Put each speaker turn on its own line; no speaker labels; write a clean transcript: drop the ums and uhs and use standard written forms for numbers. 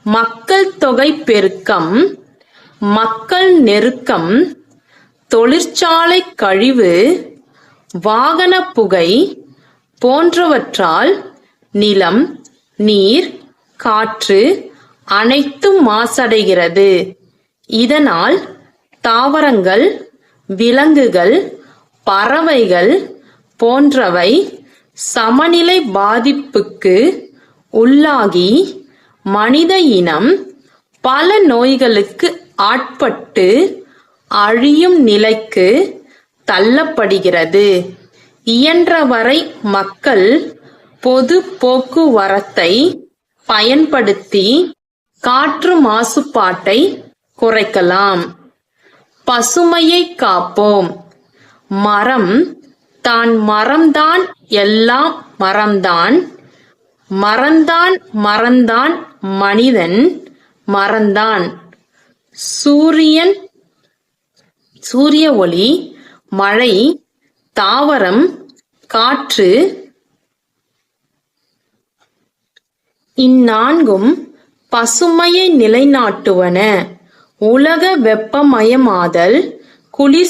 மக்கள் தொகை பெருக்கம், மக்கள் நெருக்கம், தொழிற்சாலை கழிவு, வாகன புகை போன்றவற்றால் நிலம், நீர், காற்று அனைத்தும் மாசடைகிறது. இதனால் தாவரங்கள், விலங்குகள், பறவைகள் போன்றவை சமநிலை பாதிப்புக்கு உள்ளாகி மனித இனம் பல நோய்களுக்கு ஆட்பட்டு அழியும் நிலைக்கு தள்ளப்படுகிறது. இயன்றவரை மக்கள் பொது போக்குவரத்தை பயன்படுத்தி காற்று மாசுபாட்டை குறைக்கலாம். பசுமையை காப்போம். மரம் தான் மரம்தான் எல்லாம் மரம்தான், மரம்தான் மரம்தான் மனிதன் மரம்தான். சூரிய ஒளி, மழை, தாவரம், காற்று இந்நான்கும் பசுமையை நிலைநாட்டுவன. உலக வெப்பமயமாதல், குளிர்